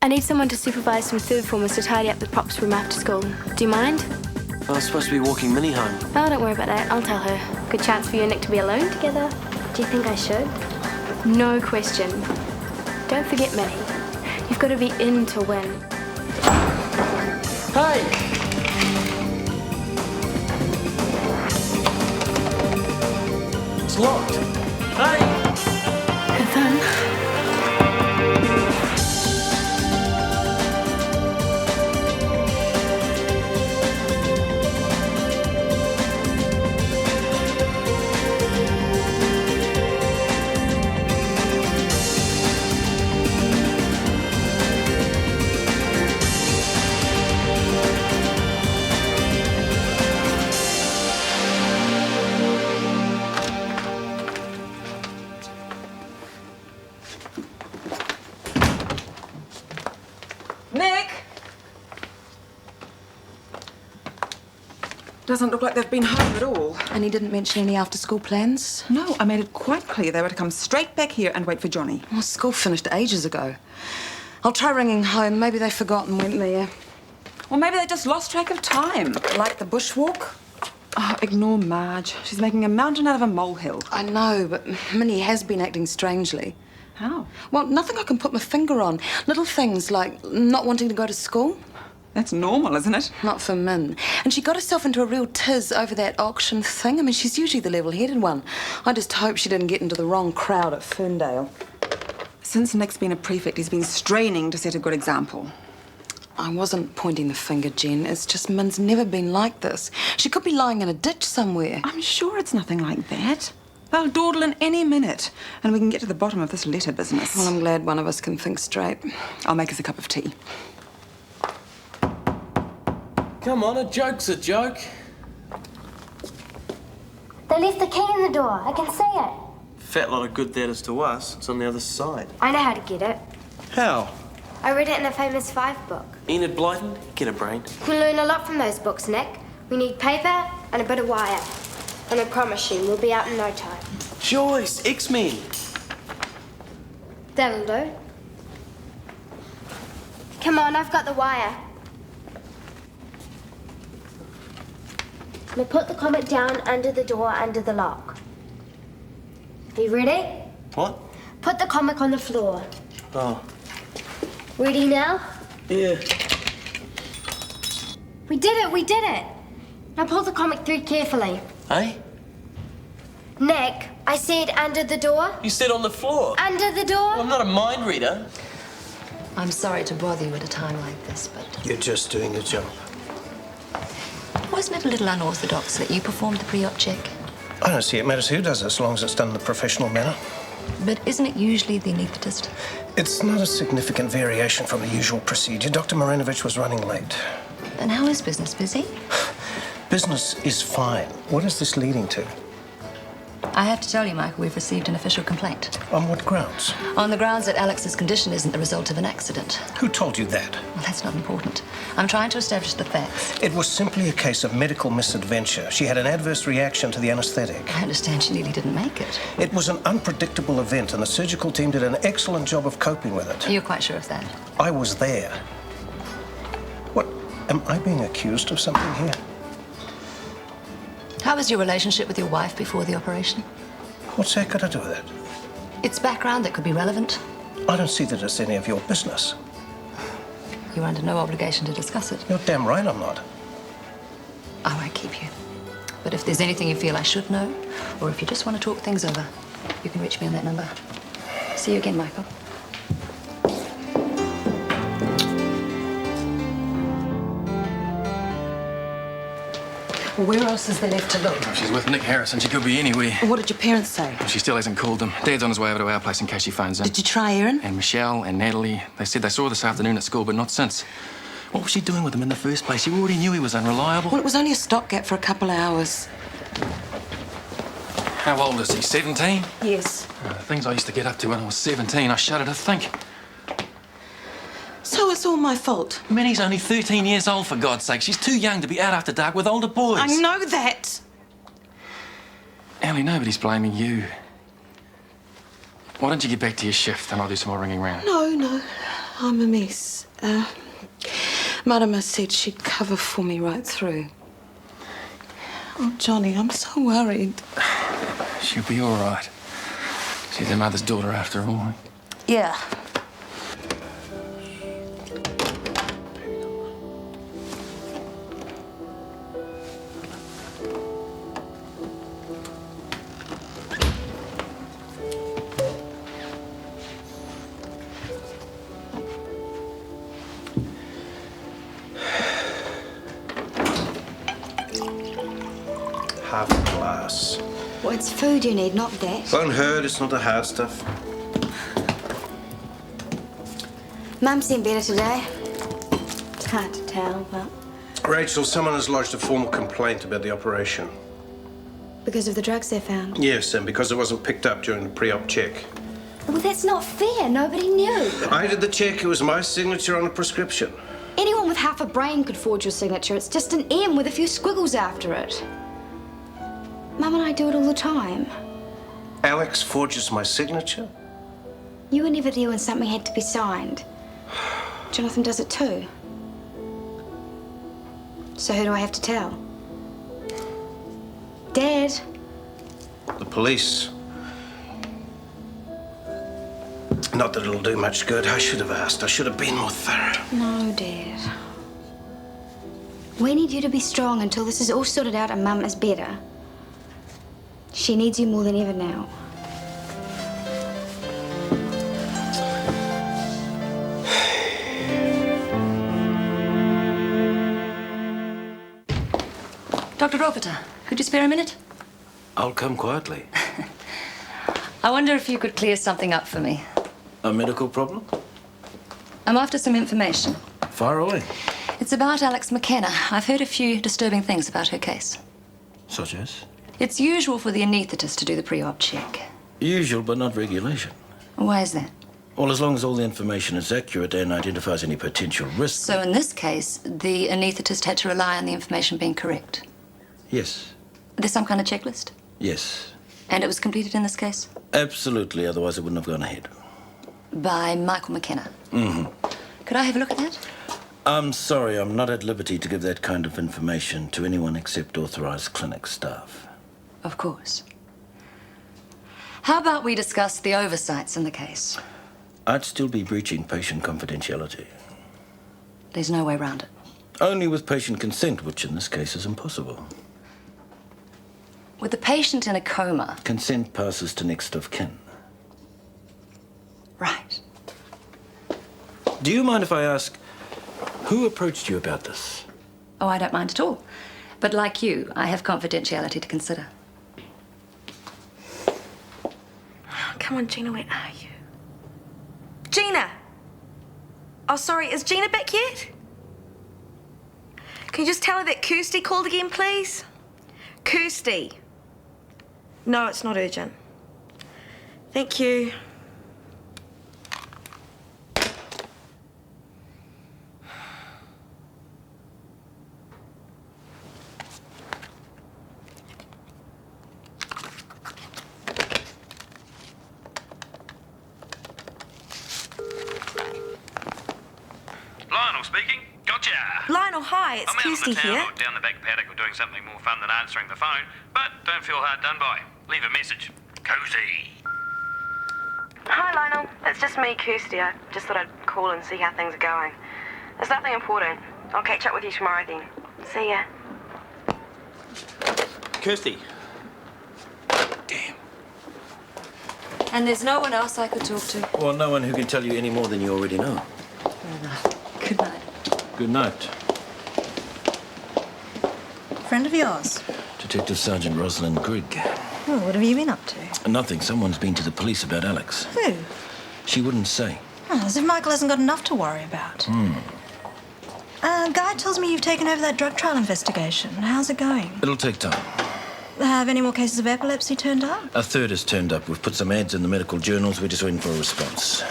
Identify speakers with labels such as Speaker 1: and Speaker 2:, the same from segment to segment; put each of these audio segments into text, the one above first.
Speaker 1: I need someone to supervise some third formers to tidy up the props room after school. Do you mind?
Speaker 2: I was supposed to be walking Minnie home.
Speaker 1: Oh, don't worry about that. I'll tell her. Good chance for you and Nick to be alone together. Do you think I should? No question. Don't forget, Minnie. You've got to be in to win.
Speaker 2: Hey! It's locked. Hey!
Speaker 1: Have fun.
Speaker 3: Nick! Doesn't look like they've been home at all.
Speaker 4: And he didn't mention any after-school plans?
Speaker 3: No, I made it quite clear they were to come straight back here and wait for Johnny.
Speaker 4: Well, school finished ages ago. I'll try ringing home. Maybe they forgot and went there.
Speaker 3: Or maybe they just lost track of time.
Speaker 4: Like the bushwalk?
Speaker 3: Oh, ignore Marge. She's making a mountain out of a molehill.
Speaker 4: I know, but Minnie has been acting strangely.
Speaker 3: How?
Speaker 4: Well, nothing I can put my finger on. Little things like not wanting to go to school.
Speaker 3: That's normal, isn't it?
Speaker 4: Not for Min. And she got herself into a real tiz over that auction thing. I mean, she's usually the level-headed one. I just hope she didn't get into the wrong crowd at Ferndale.
Speaker 3: Since Nick's been a prefect, he's been straining to set a good example.
Speaker 4: I wasn't pointing the finger, Jen. It's just Min's never been like this. She could be lying in a ditch somewhere.
Speaker 3: I'm sure it's nothing like that. They'll dawdle in any minute, and we can get to the bottom of this letter business.
Speaker 4: Well, I'm glad one of us can think straight.
Speaker 3: I'll make us a cup of tea.
Speaker 2: Come on, a joke's a joke.
Speaker 5: They left the key in the door. I can see it.
Speaker 2: Fat lot of good that is to us. It's on the other side.
Speaker 5: I know how to get it.
Speaker 2: How?
Speaker 5: I read it in a famous 5 book.
Speaker 2: Enid Blyton, get a brain.
Speaker 5: You can learn a lot from those books, Nick. We need paper and a bit of wire. And I promise you, we'll be out in no time.
Speaker 2: Joyce, X-Men.
Speaker 5: That'll do. Come on, I've got the wire. Now put the comic down under the door, under the lock. Are you ready?
Speaker 2: What?
Speaker 5: Put the comic on the floor.
Speaker 2: Oh.
Speaker 5: Ready now?
Speaker 2: Yeah.
Speaker 5: We did it, we did it. Now pull the comic through carefully.
Speaker 2: Hey?
Speaker 5: Nick, I said under the door.
Speaker 2: You said on the floor.
Speaker 5: Under the door?
Speaker 2: Well, I'm not a mind reader.
Speaker 6: I'm sorry to bother you at a time like this, but
Speaker 2: You're just doing your job.
Speaker 6: wasn't it a little unorthodox that you performed the pre-op check?
Speaker 7: I don't see it matters who does it, as long as it's done in a professional manner.
Speaker 6: But isn't it usually the anaesthetist?
Speaker 7: It's not a significant variation from the usual procedure. Dr. Marinovic was running late.
Speaker 6: And how is business? Busy?
Speaker 7: Business is fine. What is this leading to?
Speaker 6: I have to tell you, Michael, we've received an official complaint.
Speaker 7: On what grounds?
Speaker 6: On the grounds that Alex's condition isn't the result of an accident.
Speaker 7: Who told you that?
Speaker 6: Well, that's not important. I'm trying to establish the facts.
Speaker 7: It was simply a case of medical misadventure. She had an adverse reaction to the anesthetic.
Speaker 6: I understand she nearly didn't make it.
Speaker 7: It was an unpredictable event, and the surgical team did an excellent job of coping with it.
Speaker 6: You're quite sure of that?
Speaker 7: I was there. What? Am I being accused of something here?
Speaker 6: How was your relationship with your wife before the operation?
Speaker 7: What's that got to do with it?
Speaker 6: It's background that could be relevant.
Speaker 7: I don't see that it's any of your business.
Speaker 6: You're under no obligation to discuss it.
Speaker 7: You're damn right I'm not.
Speaker 6: I won't keep you. But if there's anything you feel I should know, or if you just want to talk things over, you can reach me on that number. See you again, Michael.
Speaker 4: Well, where else is there left to look?
Speaker 8: She's with Nick Harrison. She could be anywhere.
Speaker 4: What did your parents say?
Speaker 8: She still hasn't called them. Dad's on his way over to our place in case she phones in.
Speaker 4: Did you try Erin?
Speaker 8: And Michelle and Natalie, they said they saw her this afternoon at school, but not since. What was she doing with him in the first place? You already knew he was unreliable.
Speaker 4: Well, it was only a stopgap for a couple of hours.
Speaker 8: How old is he? 17?
Speaker 4: Yes.
Speaker 8: The things I used to get up to when I was 17, I shudder to think.
Speaker 4: So it's all my fault?
Speaker 8: Minnie's only 13 years old, for God's sake. She's too young to be out after dark with older boys.
Speaker 4: I know that.
Speaker 8: Ellie, nobody's blaming you. Why don't you get back to your shift and I'll do some more ringing round?
Speaker 4: No. I'm a mess. Marama said she'd cover for me right through. Oh, Johnny, I'm so worried.
Speaker 8: She'll be all right. She's their mother's daughter after all.
Speaker 4: Yeah.
Speaker 7: Half a glass.
Speaker 5: Well, it's food you need, not that.
Speaker 7: Won't hurt, it's not the hard stuff.
Speaker 5: Mum seemed better today. It's hard to tell, but...
Speaker 7: Rachel, someone has lodged a formal complaint about the operation.
Speaker 5: Because of the drugs they found.
Speaker 7: Yes, and because it wasn't picked up during the pre-op check.
Speaker 5: Well, that's not fair. Nobody knew.
Speaker 7: I did the check. It was my signature on the prescription.
Speaker 5: Anyone with half a brain could forge your signature. It's just an M with a few squiggles after it. Mum and I do it all the time.
Speaker 7: Alex forges my signature?
Speaker 5: You were never there when something had to be signed. Jonathan does it too. So who do I have to tell? Dad?
Speaker 7: The police. Not that it'll do much good. I should have asked. I should have been more thorough.
Speaker 5: No, Dad. We need you to be strong until this is all sorted out and Mum is better. She needs you more than ever now.
Speaker 6: Dr. Roberter, could you spare a minute?
Speaker 9: I'll come quietly.
Speaker 6: I wonder if you could clear something up for me.
Speaker 9: A medical problem?
Speaker 6: I'm after some information.
Speaker 9: Fire away.
Speaker 6: It's about Alex McKenna. I've heard a few disturbing things about her case.
Speaker 9: Such as?
Speaker 6: It's usual for the anaesthetist to do the pre-op check.
Speaker 9: Usual, but not regulation.
Speaker 6: Why is that?
Speaker 9: Well, as long as all the information is accurate and identifies any potential risks.
Speaker 6: So in this case, the anaesthetist had to rely on the information being correct.
Speaker 9: Yes.
Speaker 6: There's some kind of checklist?
Speaker 9: Yes.
Speaker 6: And it was completed in this case?
Speaker 9: Absolutely, otherwise it wouldn't have gone ahead.
Speaker 6: By Michael McKenna?
Speaker 9: Mm-hmm.
Speaker 6: Could I have a look at that?
Speaker 9: I'm sorry, I'm not at liberty to give that kind of information to anyone except authorized clinic staff.
Speaker 6: Of course. How about we discuss the oversights in the case?
Speaker 9: I'd still be breaching patient confidentiality.
Speaker 6: There's no way around it.
Speaker 9: Only with patient consent, which in this case is impossible.
Speaker 6: With the patient in a coma...
Speaker 9: Consent passes to next of kin.
Speaker 6: Right.
Speaker 9: Do you mind if I ask, who approached you about this?
Speaker 6: Oh, I don't mind at all. But like you, I have confidentiality to consider.
Speaker 10: Oh, come on, Gina, where are you? Gina! Oh, sorry, is Gina back yet? Can you just tell her that Kirsty called again, please? Kirsty. No, it's not urgent. Thank you.
Speaker 11: Lionel speaking. Gotcha.
Speaker 10: Lionel, hi, it's
Speaker 11: I'm
Speaker 10: Kirsty
Speaker 11: out on the
Speaker 10: here.
Speaker 11: town or down the back paddock or doing something more fun than answering the phone, but don't feel hard done by. Leave a message. Cozy.
Speaker 10: Hi, Lionel. It's just me, Kirsty. I just thought I'd call and see how things are going. It's nothing important. I'll catch up with you tomorrow then. See ya.
Speaker 2: Kirsty.
Speaker 6: And there's no one else I could talk to?
Speaker 9: Well, no one who can tell you any more than you already know.
Speaker 6: Fair enough. Good night.
Speaker 9: Good night.
Speaker 12: Friend of yours?
Speaker 9: Detective Sergeant Rosalind Grigg.
Speaker 12: Oh, what have you been up to?
Speaker 9: Nothing. Someone's been to the police about Alex.
Speaker 12: Who?
Speaker 9: She wouldn't say.
Speaker 12: Oh, as if Michael hasn't got enough to worry about. Guy tells me you've taken over that drug trial investigation. How's it going?
Speaker 9: It'll take time.
Speaker 12: Have any more cases of epilepsy turned up?
Speaker 9: A third has turned up. We've put some ads in the medical journals. We're just waiting for a response.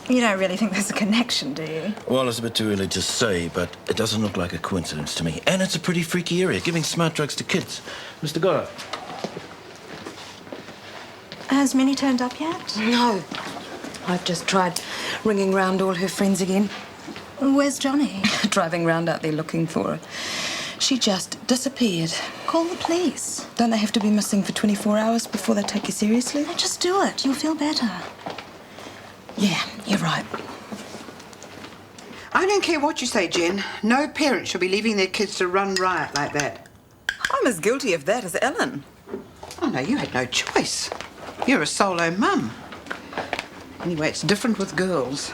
Speaker 12: You don't really think there's a connection, do you?
Speaker 9: Well, it's a bit too early to say, but it doesn't look like a coincidence to me. And it's a pretty freaky area, giving smart drugs to kids. Mr. Goddard.
Speaker 12: Has Minnie turned up yet?
Speaker 4: No. I've just tried ringing round all her friends again.
Speaker 12: Where's Johnny?
Speaker 4: Driving round out there looking for her. She just disappeared.
Speaker 12: Call the police.
Speaker 4: Don't they have to be missing for 24 hours before they take you seriously?
Speaker 12: No, just do it. You'll feel better.
Speaker 4: Yeah, you're right.
Speaker 3: I don't care what you say, Jen. No parent should be leaving their kids to run riot like that.
Speaker 13: I'm as guilty of that as Ellen.
Speaker 3: Oh, no, you had no choice. You're a solo mum. Anyway, it's different with girls.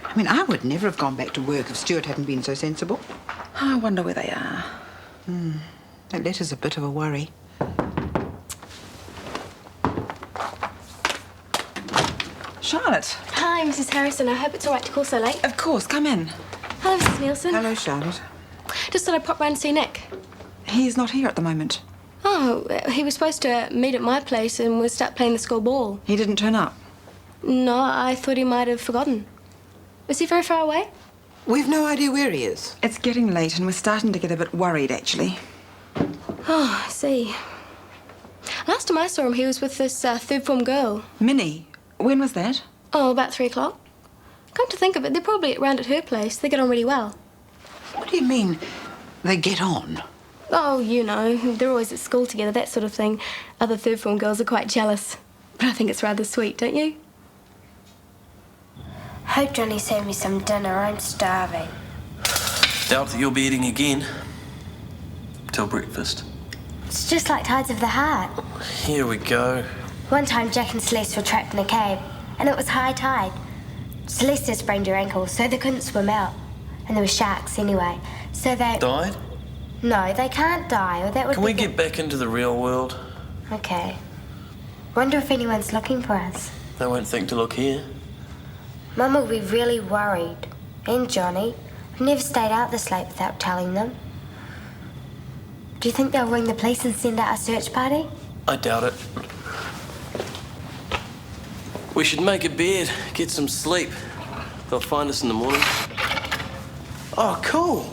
Speaker 3: I mean, I would never have gone back to work if Stuart hadn't been so sensible.
Speaker 4: I wonder where they are.
Speaker 3: That letter's a bit of a worry.
Speaker 13: Charlotte.
Speaker 1: Hi, Mrs. Harrison. I hope it's all right to call so late.
Speaker 13: Of course, come in.
Speaker 1: Hello, Mrs. Nielsen.
Speaker 3: Hello, Charlotte.
Speaker 1: Just thought I'd pop round and see Nick.
Speaker 3: He's not here at the moment.
Speaker 1: Oh, he was supposed to meet at my place and we'll start playing the school ball.
Speaker 3: He didn't turn up?
Speaker 1: No, I thought he might have forgotten. Is he very far away?
Speaker 3: We've no idea where he is. It's getting late and we're starting to get a bit worried, actually.
Speaker 1: Oh, I see. Last time I saw him, he was with this third form girl.
Speaker 3: Minnie, when was that?
Speaker 1: Oh, about 3 o'clock. Come to think of it, they're probably round at her place. They get on really well.
Speaker 3: What do you mean, they get on?
Speaker 1: Oh, you know, they're always at school together, that sort of thing. Other third form girls are quite jealous. But I think it's rather sweet, don't you?
Speaker 14: Hope Johnny saved me some dinner. I'm starving.
Speaker 2: Doubt that you'll be eating again. Till breakfast.
Speaker 14: It's just like tides of the heart.
Speaker 2: Here we go.
Speaker 14: One time Jack and Celeste were trapped in a cave, and it was high tide. Celeste had sprained her ankle, so they couldn't swim out. And there were sharks anyway, so they...
Speaker 2: Died?
Speaker 14: No, they can't die, or that would
Speaker 2: Can we get back into the real world?
Speaker 14: Okay. Wonder if anyone's looking for us.
Speaker 2: They won't think to look here.
Speaker 14: Mum will be really worried. And Johnny. I've never stayed out this late without telling them. Do you think they'll ring the police and send out a search party?
Speaker 2: I doubt it. We should make a bed, get some sleep. They'll find us in the morning. Oh, cool.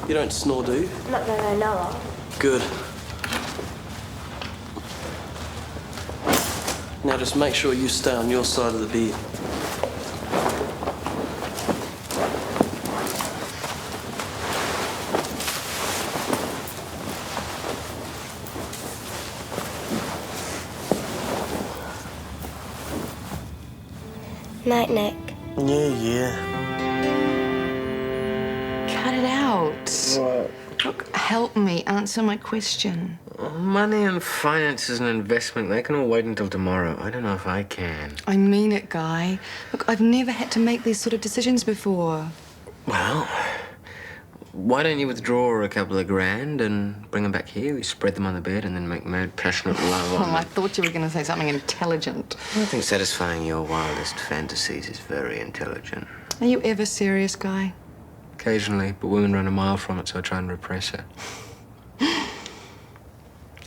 Speaker 2: You don't snore, do you?
Speaker 14: Not that I know of.
Speaker 2: Good. Now just make sure you stay on your side of the bed.
Speaker 14: Night, Nick.
Speaker 2: Yeah.
Speaker 4: Cut it out.
Speaker 2: What?
Speaker 4: Look, help me answer my question.
Speaker 15: Money and finance is an investment. They can all wait until tomorrow. I don't know if I can.
Speaker 4: I mean it, Guy. Look, I've never had to make these sort of decisions before.
Speaker 15: Well, why don't you withdraw a couple of grand and bring them back here? We spread them on the bed and then make mad, passionate love on
Speaker 4: Oh, I
Speaker 15: them.
Speaker 4: thought you were going to say something intelligent.
Speaker 15: I think satisfying your wildest fantasies is very intelligent.
Speaker 4: Are you ever serious, Guy?
Speaker 15: Occasionally, but women run a mile from it, so I try and repress it.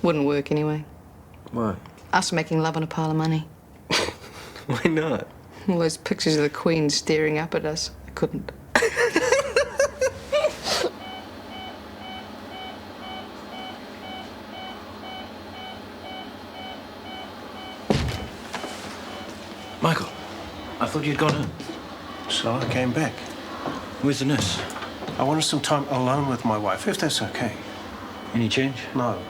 Speaker 4: Wouldn't work anyway.
Speaker 15: Why?
Speaker 4: Us making love on a pile of money.
Speaker 15: Why not?
Speaker 4: All those pictures of the Queen staring up at us. I couldn't.
Speaker 9: Michael, I thought you'd gone home.
Speaker 7: So I came back.
Speaker 9: Where's the nurse?
Speaker 7: I wanted some time alone with my wife, if that's okay.
Speaker 9: Any change?
Speaker 7: No.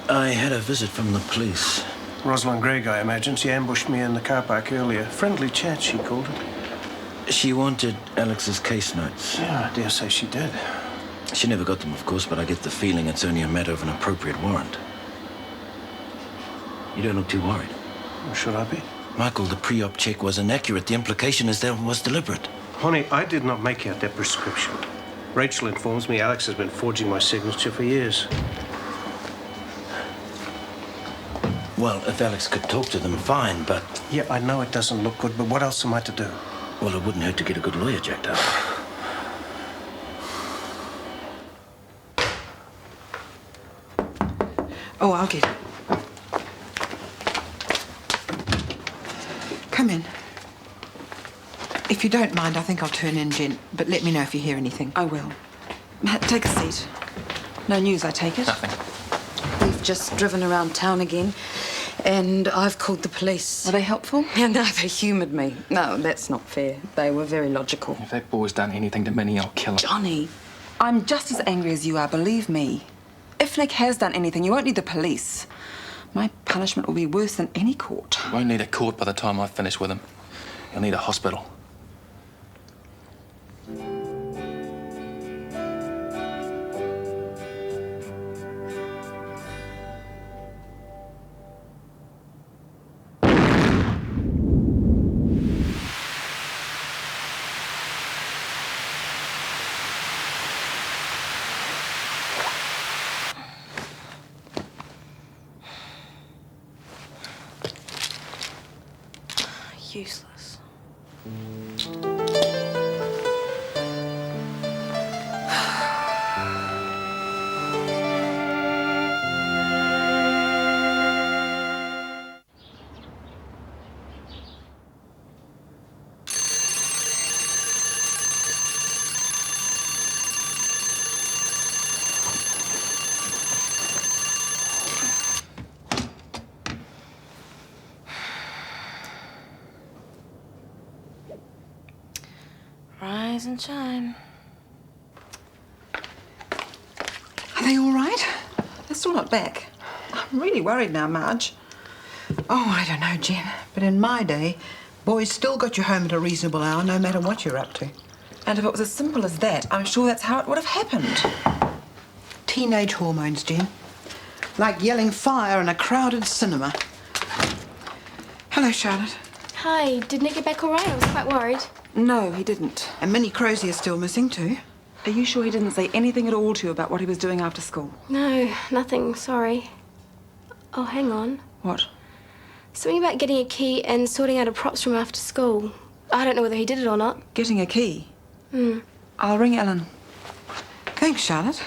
Speaker 9: I had a visit from the police.
Speaker 7: Rosalind Gregg, I imagine. She ambushed me in the car park earlier. Friendly chat, she called it.
Speaker 9: She wanted Alex's case notes.
Speaker 7: Yeah, I dare say she did.
Speaker 9: She never got them, of course, but I get the feeling it's only a matter of an appropriate warrant. You don't look too worried.
Speaker 7: Should I be?
Speaker 9: Michael, the pre-op check was inaccurate. The implication is that it was deliberate.
Speaker 7: Honey, I did not make out that prescription. Rachel informs me Alex has been forging my signature for years.
Speaker 9: Well, if Alex could talk to them, fine, but...
Speaker 7: Yeah, I know it doesn't look good, but what else am I to do?
Speaker 9: Well, it wouldn't hurt to get a good lawyer jacked up.
Speaker 3: Oh, I'll get it. Come in. If you don't mind, I think I'll turn in, Jen. But let me know if you hear anything. I will. Take a seat. No news, I take it?
Speaker 8: Nothing.
Speaker 4: We've just driven around town again, and I've called the police.
Speaker 13: Are they helpful?
Speaker 4: Yeah, no, they humoured me. No, that's not fair. They were very logical.
Speaker 8: If that boy's done anything to Minnie, I'll kill him.
Speaker 13: Johnny, I'm just as angry as you are, believe me. If Nick has done anything, you won't need the police. My punishment will be worse than any court.
Speaker 8: You won't need a court by the time I finish with him. You'll need a hospital.
Speaker 10: Useless. Rise and shine.
Speaker 13: Are they all right? They're still not back. I'm really worried now, Marge.
Speaker 3: Oh, I don't know, Jen. But in my day, boys still got you home at a reasonable hour, no matter what you're up to.
Speaker 13: And if it was as simple as that, I'm sure that's how it would have happened.
Speaker 3: Teenage hormones, Jen. Like yelling fire in a crowded cinema. Hello, Charlotte.
Speaker 1: Hi, did Nick get back all right? I was quite worried.
Speaker 13: No, he didn't.
Speaker 3: And Minnie Crozier is still missing too.
Speaker 13: Are you sure he didn't say anything at all to you about what he was doing after school?
Speaker 1: No, nothing, sorry. Oh, hang on.
Speaker 13: What?
Speaker 1: Something about getting a key and sorting out a props room after school. I don't know whether he did it or not.
Speaker 13: Getting a key?
Speaker 1: Hmm.
Speaker 13: I'll ring Ellen.
Speaker 3: Thanks, Charlotte.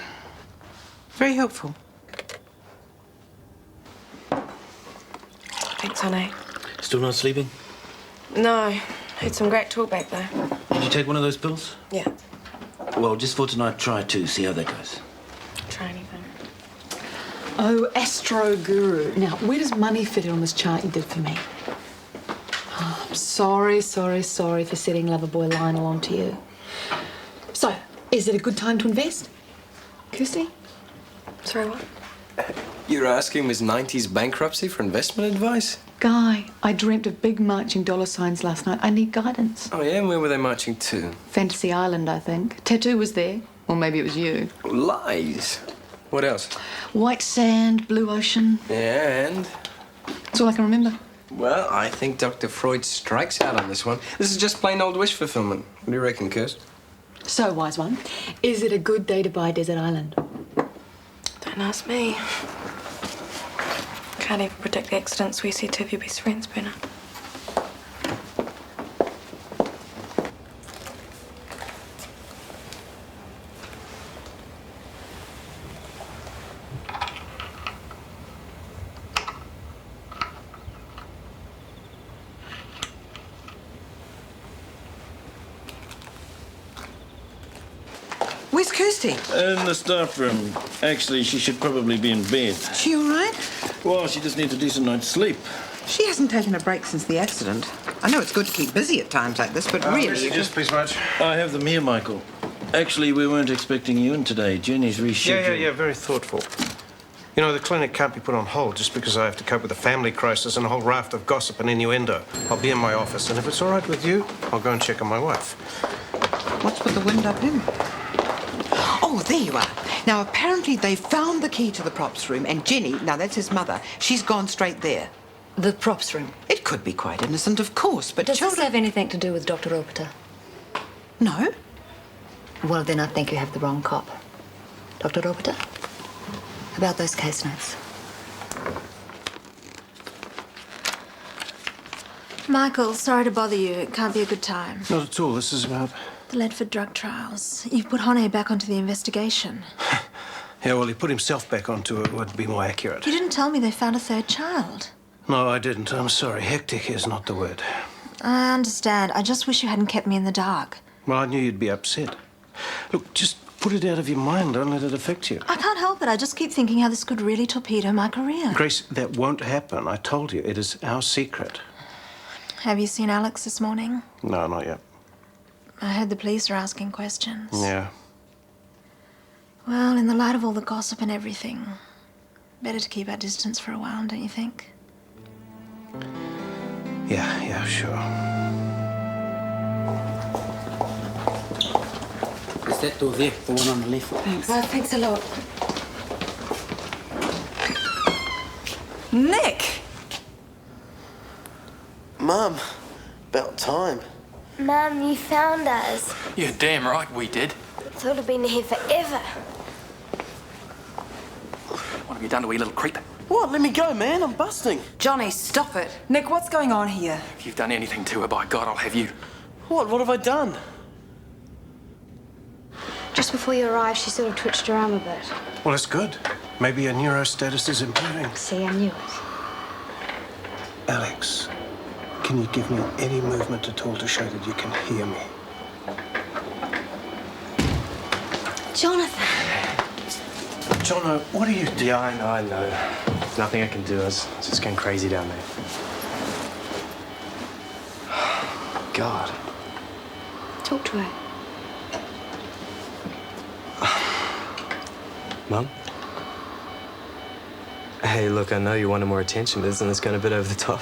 Speaker 3: Very helpful.
Speaker 10: Thanks, honey.
Speaker 9: Still not sleeping?
Speaker 10: No. Had some great talk back there.
Speaker 9: Did you take one of those pills?
Speaker 10: Yeah.
Speaker 9: Well, just for tonight, try two, see how that goes.
Speaker 10: Try anything.
Speaker 16: Oh, Astro Guru. Now, where does money fit in on this chart you did for me? Oh, I'm sorry for setting Loverboy Lionel on to you. So, is it a good time to invest? Kirsty?
Speaker 10: Sorry, what?
Speaker 2: You're asking Miss 90s bankruptcy for investment advice?
Speaker 16: Guy, I dreamt of big marching dollar signs last night. I need guidance.
Speaker 2: Oh, yeah? And where were they marching to?
Speaker 16: Fantasy Island, I think. Tattoo was there. Or maybe it was you.
Speaker 2: Lies. What else?
Speaker 16: White sand, blue ocean.
Speaker 2: Yeah, and?
Speaker 16: That's all I can remember.
Speaker 2: Well, I think Dr. Freud strikes out on this one. This is just plain old wish fulfillment. What do you reckon, Kirst?
Speaker 16: So, wise one, is it a good day to buy Desert Island?
Speaker 10: Don't ask me. Can't even predict the accidents we see two of your best friends burn up.
Speaker 3: Where's Kirsty?
Speaker 9: In the staff room. Actually, she should probably be in bed.
Speaker 3: She all right?
Speaker 9: Well, she just needs a decent night's sleep.
Speaker 3: She hasn't taken a break since the accident. I know it's good to keep busy at times like this, but really...
Speaker 7: Messages, please, Marge.
Speaker 9: I have them here, Michael. Actually, we weren't expecting you in today. Jenny's rescheduled.
Speaker 7: Yeah, very thoughtful. You know, the clinic can't be put on hold just because I have to cope with a family crisis and a whole raft of gossip and innuendo. I'll be in my office, and if it's all right with you, I'll go and check on my wife.
Speaker 3: What's with the wind up in? Oh, there you are. Now, apparently they found the key to the props room, and Jenny, now that's his mother, she's gone straight there.
Speaker 6: The props room?
Speaker 3: It could be quite innocent, of course, but
Speaker 6: Does
Speaker 3: children...
Speaker 6: this have anything to do with Dr. Opiter?
Speaker 3: No.
Speaker 6: Well, then I think you have the wrong cop. Dr. Opiter? About those case notes.
Speaker 12: Michael, sorry to bother you. It can't be a good time.
Speaker 7: Not at all. This is about...
Speaker 12: The Ledford drug trials. You've put Hone back onto the investigation.
Speaker 7: Yeah, well, he put himself back onto it would be more accurate.
Speaker 12: You didn't tell me they found a third child.
Speaker 7: No, I didn't. I'm sorry. Hectic is not the word.
Speaker 12: I understand. I just wish you hadn't kept me in the dark.
Speaker 7: Well, I knew you'd be upset. Look, just put it out of your mind. Don't let it affect you.
Speaker 12: I can't help but I just keep thinking how this could really torpedo my career.
Speaker 7: Grace, that won't happen. I told you, it is our secret.
Speaker 12: Have you seen Alex this morning?
Speaker 7: No, not yet.
Speaker 12: I heard the police are asking questions.
Speaker 7: Yeah.
Speaker 12: Well, in the light of all the gossip and everything, better to keep our distance for a while, don't you think?
Speaker 7: Yeah, sure.
Speaker 17: Is that door there, the one on the left?
Speaker 4: Thanks. Oh, thanks a lot. Nick!
Speaker 2: Mum, about time.
Speaker 14: Mum, you found us.
Speaker 8: You're damn right we did.
Speaker 14: Thought I'd been here forever.
Speaker 8: What have you done to wee little creep?
Speaker 2: What? Let me go, man. I'm busting.
Speaker 4: Johnny, stop it. Nick, what's going on here?
Speaker 8: If you've done anything to her, by God, I'll have you.
Speaker 2: What? What have I done?
Speaker 5: Just before you arrived, she sort of twitched her arm a bit.
Speaker 7: Well, it's good. Maybe your neuro status is improving.
Speaker 5: See, I knew it.
Speaker 7: Alex, can you give me any movement at all to show that you can hear me?
Speaker 5: Jonathan!
Speaker 7: Jono, what are you doing?
Speaker 18: Yeah, I know. There's nothing I can do. It's just going crazy down there. God.
Speaker 5: Talk to her.
Speaker 18: Mum? Hey, look, I know you wanted more attention, but isn't this going a bit over the top?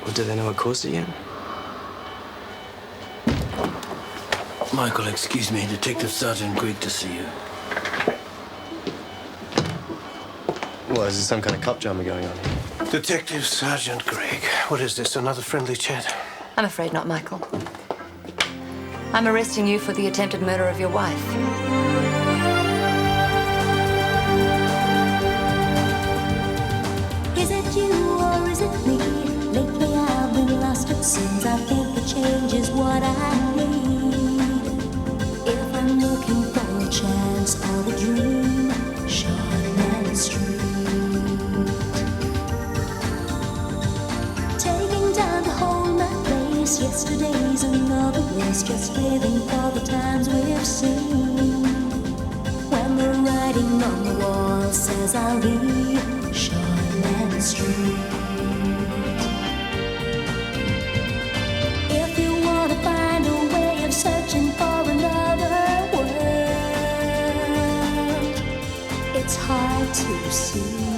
Speaker 18: Well, do they know what caused it yet?
Speaker 9: Michael, excuse me. Detective Sergeant Greg to see you.
Speaker 18: Well, is there some kind of cop drama going on here?
Speaker 7: Detective Sergeant Greg. What is this, another friendly chat?
Speaker 6: I'm afraid not, Michael. I'm arresting you for the attempted murder of your wife.
Speaker 19: Is it you or is it me? Lately I've been lost it seems. I think a change is what I need. If I'm looking for a chance or a dream, Shortland Street. Taking time to hold my place. Yesterday's another race, just living for the times we've seen. When the writing on the wall says I'll be Shortland Street. If you want to find a way of searching for another world, it's hard to see.